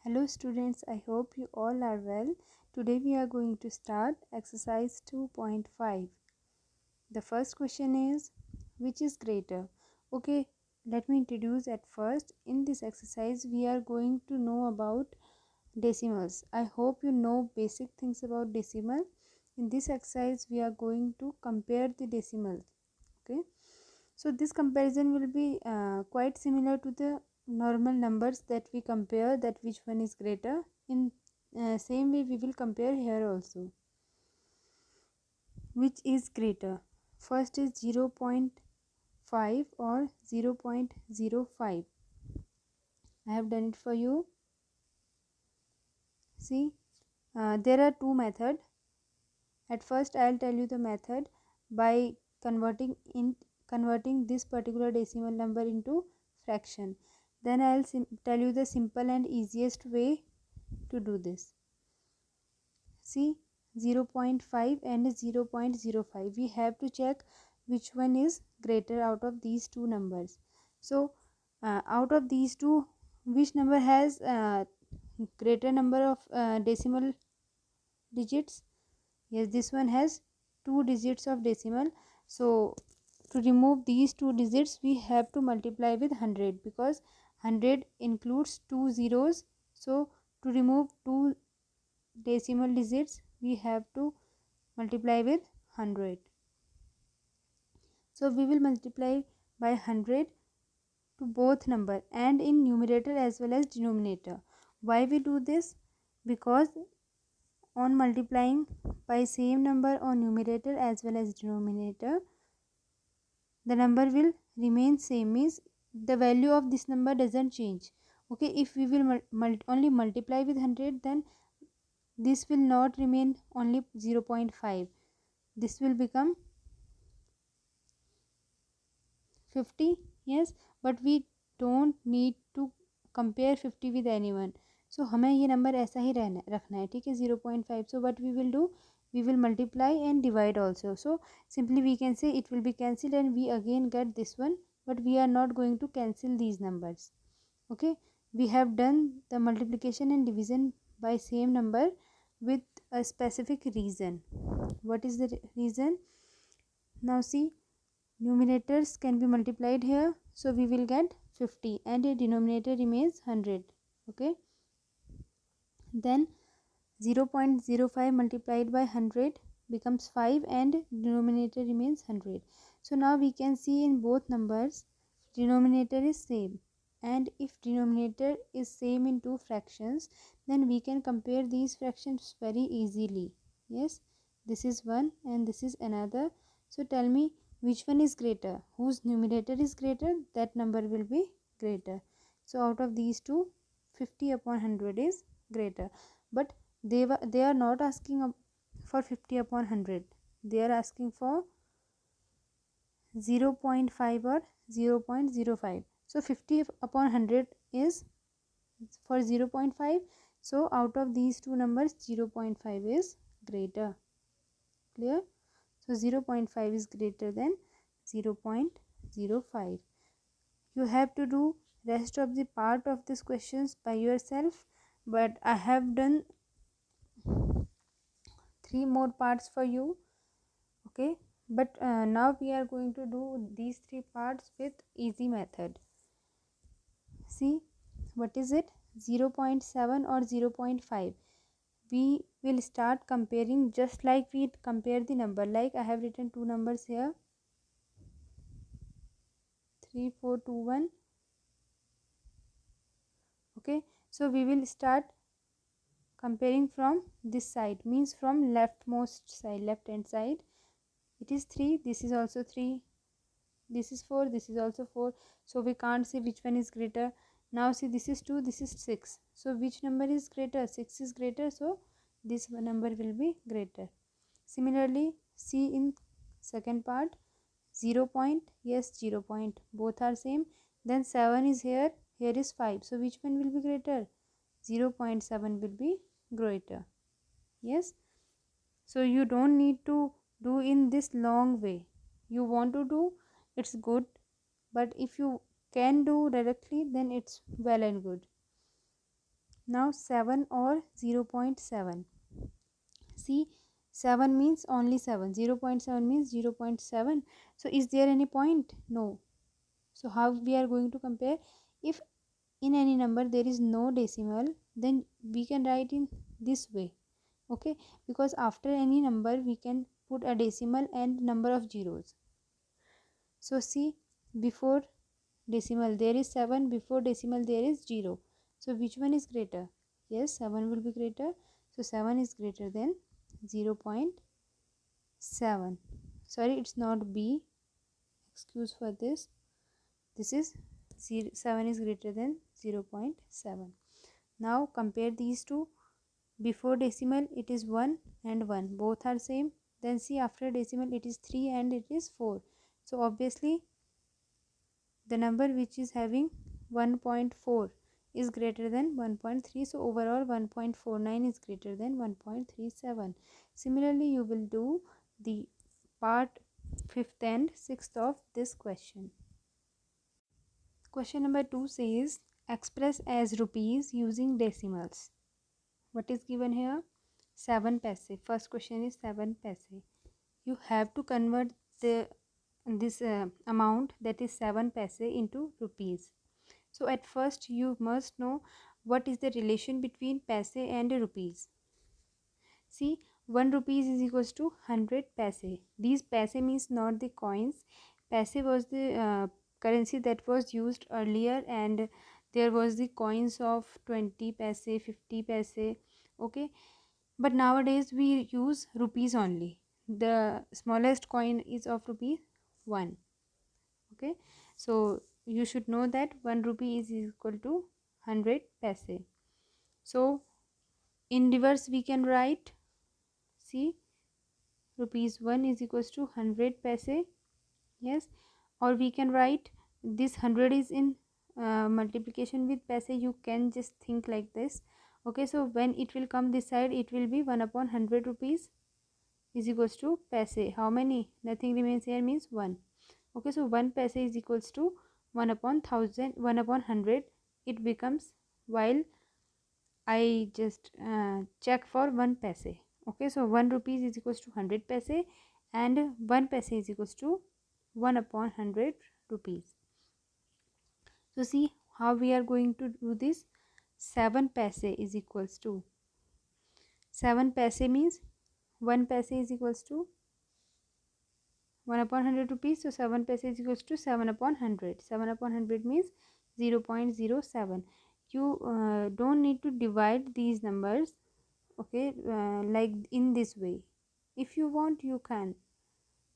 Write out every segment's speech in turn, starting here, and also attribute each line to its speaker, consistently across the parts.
Speaker 1: Hello students, I hope you all are well. Today we are going to start exercise 2.5. The first question is, which is greater? Okay, let me introduce at first. In this exercise we are going to know about decimals. I hope you know basic things about decimal. In this exercise we are going to compare the decimals. Okay, so this comparison will be quite similar to the normal numbers that we compare, that which one is greater. In same way we will compare here also. Which is greater? First is 0.5 or 0.05. I have done it for you. See, there are two methods. At first I'll tell you the method by converting this particular decimal number into fraction. Then I'll tell you the simple and easiest way to do this. See, 0.5 and 0.05. We have to check which one is greater out of these two numbers. So out of these two, which number has greater number of decimal digits? Yes, this one has 2 digits of decimal. So to remove these 2 digits we have to multiply with 100, because 100 includes 2 zeros. So to remove 2 decimal digits we have to multiply with 100. So we will multiply by 100 to both number, and in numerator as well as denominator. Why we do this? Because on multiplying by same number on numerator as well as denominator, the number will remain same, means the value of this number doesn't change. Okay, if we will only multiply with 100, then this will not remain only 0.5, this will become 50. Yes, but we don't need to compare 50 with anyone. So हमें ये number ऐसा ही रखना है, ठीक है, 0.5. So what we will do, we will multiply and divide also. So simply we can say it will be cancelled and we again get this one, but we are not going to cancel these numbers. Okay, we have done the multiplication and division by same number with a specific reason. What is the reason? Now see, numerators can be multiplied here, so we will get 50 and a denominator remains 100. Okay, then 0.05 multiplied by 100 becomes 5 and denominator remains 100. So now we can see in both numbers denominator is same, and if denominator is same in two fractions, then we can compare these fractions very easily. Yes, this is one and this is another. So tell me which one is greater. Whose numerator is greater, that number will be greater. So out of these two, 50 upon 100 is greater. But they are not asking for 50 upon 100, they are asking for 0.5 or 0.05. So 50 upon 100 is for 0.5. So out of these two numbers 0.5 is greater. Clear? So 0.5 is greater than 0.05. You have to do rest of the part of these questions by yourself, but I have done 3 more parts for you. Okay, but now we are going to do these 3 parts with easy method. See, what is it? 0.7 or 0.5. We will start comparing just like we compare the number. Like I have written two numbers here, 3421. Okay, so we will start comparing from this side, means from leftmost side, left hand side. It is 3, this is also 3, this is 4, this is also 4. So we can't say which one is greater. Now see, this is 2, this is 6. So which number is greater? 6 is greater, so this number will be greater. Similarly, see in second part, 0 point, yes, 0 point, both are same. Then 7 is here, here is 5. So which one will be greater? 0.7 will be greater. Yes, so you don't need to do in this long way. You want to do, it's good, but if you can do directly, then it's well and good. now 7 or 0.7. See, 7 means only 7, 0.7 means 0.7. So is there any point? No. So how we are going to compare? If in any number there is no decimal, then we can write in this way, okay, because after any number we can put a decimal and number of zeros. So see, before decimal there is 7, before decimal there is 0. So which one is greater? Yes, 7 will be greater. So 7 is greater than 0.7. Sorry, it's not B, excuse for this. This is 7 is greater than 0.7. Now compare these two. Before decimal it is 1 and 1, both are same. Then see, after decimal it is 3 and it is 4. So obviously the number which is having 1.4 is greater than 1.3. So overall 1.49 is greater than 1.37. Similarly you will do the part 5th and 6th of this question. Question number 2 says express as rupees using decimals. What is given here? 7 paise. First question is 7 paise. You have to convert this amount, that is 7 paise, into rupees. So at first you must know what is the relation between paise and rupees. See, 1 rupees is equals to 100 paise. These paise means not the coins. Paise was the currency that was used earlier, and there was the coins of 20 paise, 50 paise, okay. But nowadays we use rupees only. The smallest coin is of rupee 1, okay. So you should know that 1 rupee is equal to 100 paise. So in reverse we can write, see, rupees 1 is equals to 100 paise. Yes, or we can write this 100 is in multiplication with paise. You can just think like this, okay. So when it will come this side, it will be 1 upon 100 rupees is equals to paise. How many? Nothing remains here, means 1, okay. So 1 paise is equals to 1 upon 1000, 1 upon 100 it becomes, while I just check for 1 paise, okay. So 1 rupees is equals to 100 paise, and 1 paise is equals to 1 upon 100 rupees. So see how we are going to do this. 7 paise is equals to 7 paise means 1 paise is equals to 1 upon 100 rupees. So 7 paise is equals to 7 upon 100. 7 upon 100 means 0.07. You don't need to divide these numbers, okay, like in this way. If you want you can,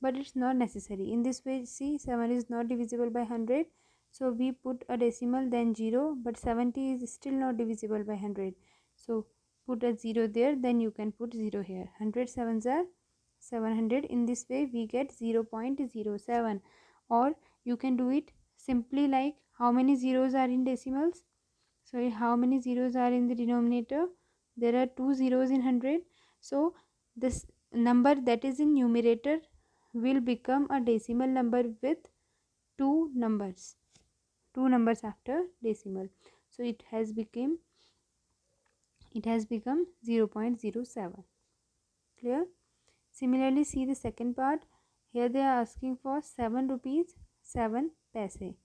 Speaker 1: but it's not necessary. In this way, see, 7 is not divisible by 100. So we put a decimal then 0, but 70 is still not divisible by 100. So put a 0 there, then you can put 0 here. 100 sevens are 700. In this way we get 0.07. Or you can do it simply like, how many zeros are in decimals? So how many zeros are in the denominator? There are 2 zeros in 100. So this number that is in numerator will become a decimal number with 2 numbers after decimal. So it has become 0.07. Clear? Similarly, see the second part. Here they are asking for 7 rupees 7 paise.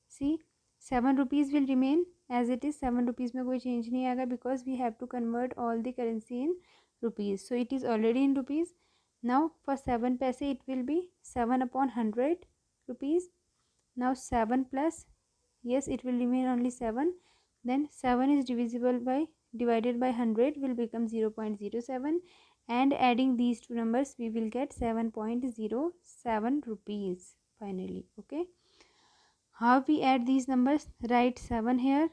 Speaker 1: See, 7 rupees will remain as it is. 7 rupees में कोई change नहीं आएगा, because we have to convert all the currency in rupees. So it is already in rupees. Now for 7 paise it will be 7 upon 100 rupees. Now 7 plus, yes, it will remain only 7. Then 7 is divided by 100 will become 0.07, and adding these two numbers we will get 7.07 rupees finally, okay. How we add these numbers? Write 7 here,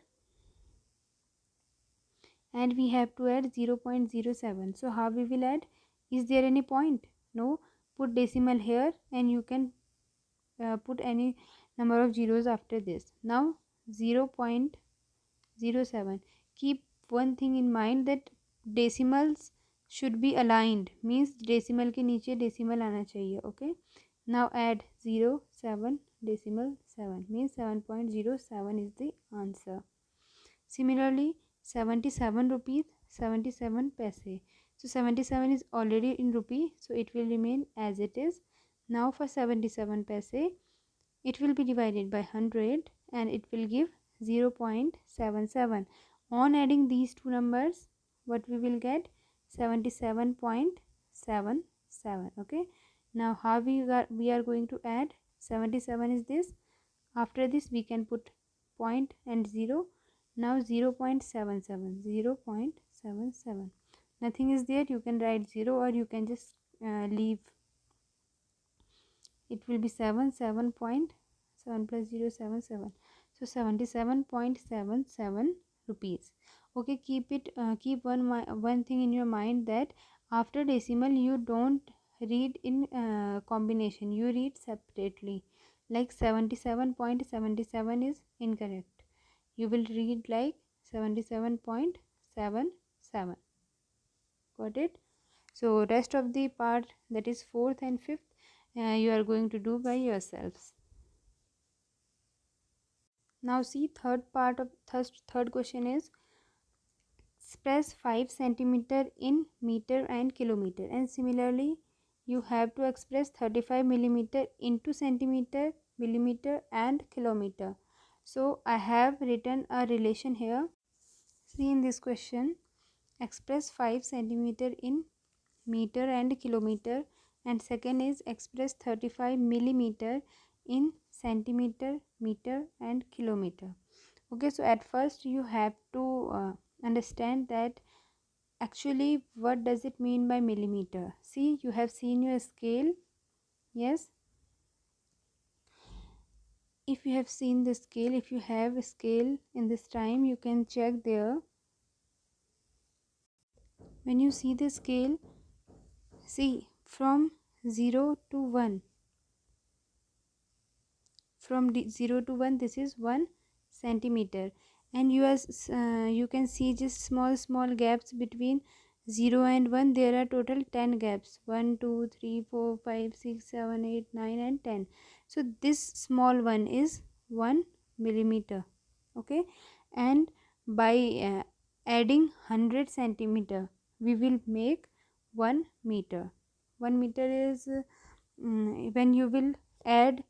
Speaker 1: and we have to add 0.07. So how we will add? Is there any point? No. Put decimal here, and you can put any number of zeros after this. Now 0.07. Keep one thing in mind, that decimals should be aligned, means decimal के नीचे decimal आना चाहिए, okay. Now add 0, 7, decimal 7, means 7.07 is the answer. Similarly, 77 rupees 77 paise. So 77 is already in rupee, so it will remain as it is. Now for 77 paise, it will be divided by 100 and it will give 0.77. On adding these two numbers, what we will get? 77.77. Okay, now how we are going to add? 77 is this. After this we can put point and 0. Now 0.77, 0.77, nothing is there. You can write 0 or you can just leave. It will be 7 plus 0 7 7. So 77.77 rupees. Okay, keep it keep one thing in your mind, that after decimal you don't read in combination, you read separately. Like 77.77 is incorrect, you will read like 77.77. got it? So rest of the part, that is fourth and fifth, you are going to do by yourselves. Now see, third part of third question is express 5 centimeter in meter and kilometer, and similarly you have to express 35 millimeter into centimeter, millimeter and kilometer. So I have written a relation here. See, in this question, express 5 centimeter in meter and kilometer, and second is express 35 millimeter in centimeter, meter and kilometer. Okay, so at first you have to understand that actually what does it mean by millimeter. See, you have seen your scale. Yes, if you have seen the scale, if you have a scale in this time, you can check there. When you see the scale, see, from 0 to 1, from 0 to 1, this is 1 centimeter, and you can see just small gaps between 0 and 1. There are total 10 gaps, 1 2 3 4 5 6 7 8 9 and 10. So this small one is 1 millimeter. Okay, and by adding 100 centimeter, we will make 1 meter. 1 meter is when you will add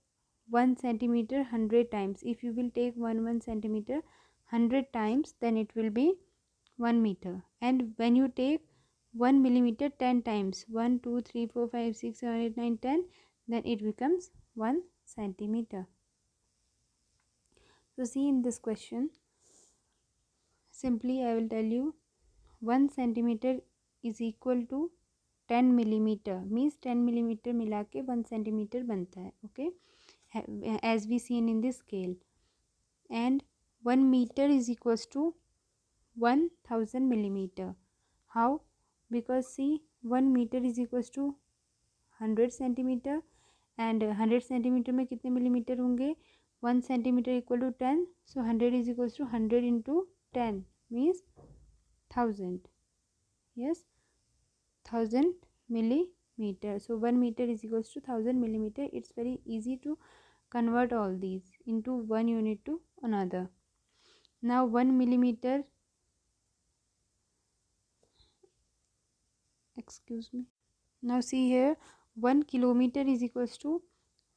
Speaker 1: 1 centimeter 100 times. If you will take 1 centimeter 100 times, then it will be 1 meter. And when you take 1 millimeter 10 times, 1 2 3 4 5 6 7 8 9 10, then it becomes 1 centimeter. So see, in this question, simply I will tell you, 1 centimeter is equal to 10 millimeter, means 10 millimeter मिला के 1 centimeter बनता है. Okay, as we seen in this scale. And 1 meter is equals to 1000 millimeter. How? Because see, 1 meter is equals to 100 centimeter, and 100 centimeter में कितने millimeter होंगे? 1 centimeter equal to 10, so 100 is equals to 100 into 10 means 1000. Yes, 1000 millimeter. So 1 meter is equals to 1000 millimeter. It's very easy to convert all these into one unit to another. Now 1 millimeter, excuse me. Now see here, 1 kilometer is equals to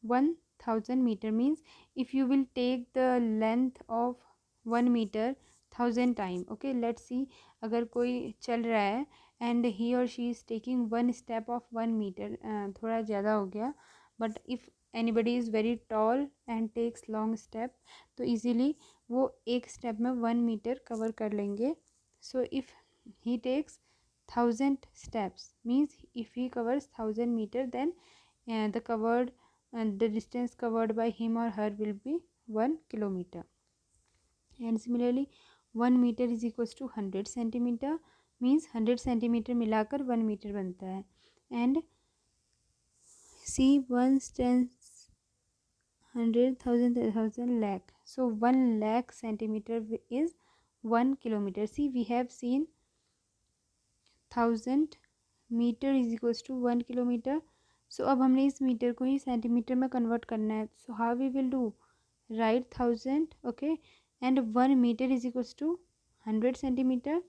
Speaker 1: 1000 meter, means if you will take the length of 1 meter 1000 time. Okay, let's see, अगर कोई चल रहा है and he or she is taking one step of 1 meter, थोड़ा ज़्यादा हो गया, but if anybody is very tall and takes long step, तो easily वो एक step में 1 meter cover कर लेंगे. So if he takes 1000 steps, means if he covers 1000 meter, then the distance covered by him or her will be 1 kilometer. And similarly 1 meter is equals to 100 centimeter, means 100 centimeter मिलाकर 1 meter बनता है. And see, 1 tens 100,000 lakh, so 1 lakh centimeter is 1 kilometer. See, we have seen 1000 metre is equals to 1 kilometre. So अब हमने इस metre को ही centimetre में convert करना है. So how we will do? Right 1000, okay, and 1 metre is equals to 100 centimeter.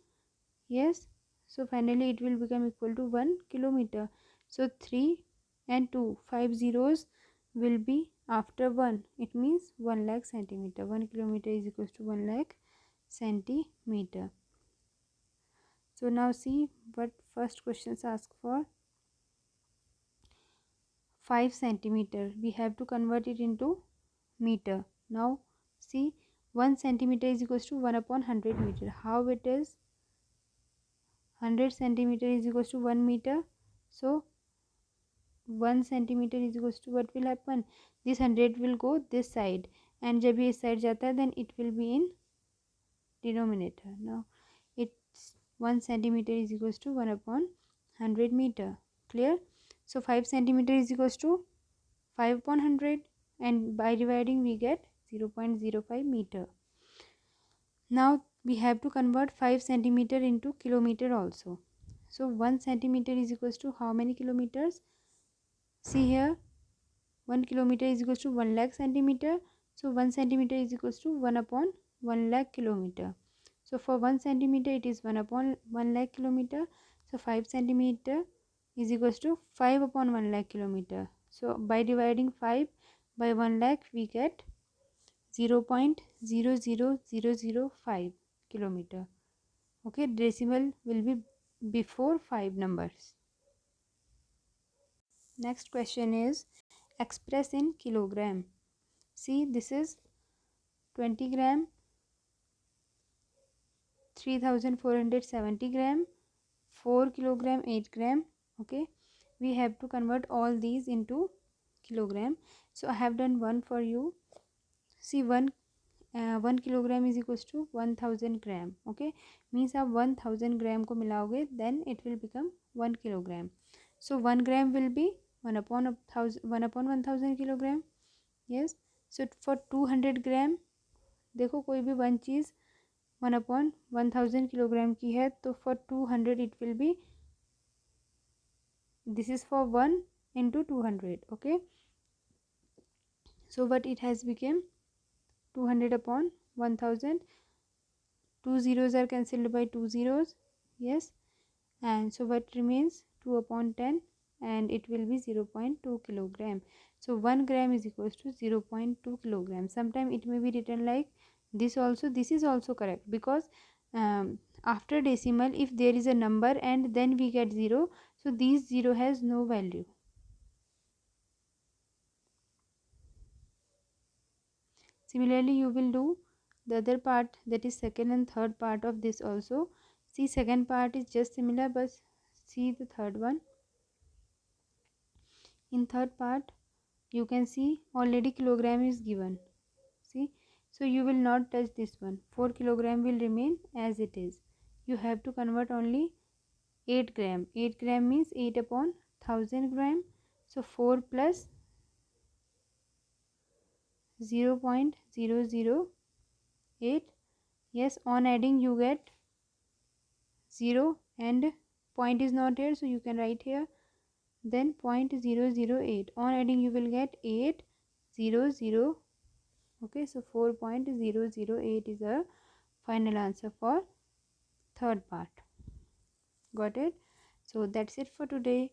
Speaker 1: Yes, so finally it will become equal to 1 kilometer. So 3 and 2, 5 zeros will be after 1. It means 1 lakh centimeter. 1 kilometer is equal to 1 lakh centimeter. So now see what first questions ask for. 5 centimeter. We have to convert it into meter. Now see, 1 centimeter is equal to 1 upon 100 meter. How it is? 100 centimeter is equal to 1 meter. So 1 centimeter is equal to, what will happen? This 100 will go this side, and जब ये इस side जाता है then it will be in denominator. Now it's 1 centimeter is equal to 1 upon 100 meter. Clear? So 5 centimeter is equal to 5 upon 100, and by dividing we get 0.05 meter. Now we have to convert 5 centimeter into kilometer also. So 1 centimeter is equal to how many kilometers? See here, 1 kilometer is equal to 1 lakh centimeter. So 1 centimeter is equal to 1 upon 1 lakh kilometer. So for 1 centimeter it is 1 upon 1 lakh kilometer. So 5 centimeter is equal to 5 upon 1 lakh kilometer. So by dividing 5 by 1 lakh we get 0.00005 kilometer. Okay, decimal will be before 5 numbers. Next question is express in kilogram. See, this is 20 gram, 3470 gram, 4 kilogram, 8 gram. Okay, we have to convert all these into kilogram. So I have done one for you. See, 1 kilogram is equals to 1000 gram. Okay, means आप 1000 gram को मिलाओगे then it will become 1 kilogram. So 1 gram will be 1 upon 1000 kilogram. Yes, so for 200 gram, देखो कोई भी one चीज़ 1 upon 1000 kilogram की है, तो for 200 it will be, this is for 1 into 200. Okay, so what it has become 200 upon 1000. 2 zeros are cancelled by 2 zeros. Yes, and so what remains? 2 upon 10, and it will be 0.2 kilogram. So 1 gram is equals to 0.2 kilogram. Sometimes it may be written like this also. This is also correct, because after decimal if there is a number and then we get 0, so these 0 has no value. Similarly you will do the other part, that is second and third part of this also. See, second part is just similar, but see the third one. In third part you can see already kilogram is given. See, so you will not touch this one. 4 kilogram will remain as it is. You have to convert only 8 gram. 8 gram means 8 upon 1000 gram. So 4 plus 0.008. Yes, on adding you get 0, and point is not here, so you can write here. Then 0.008. On adding you will get 800. Okay, so 4.008 is a final answer for third part. Got it? So that's it for today.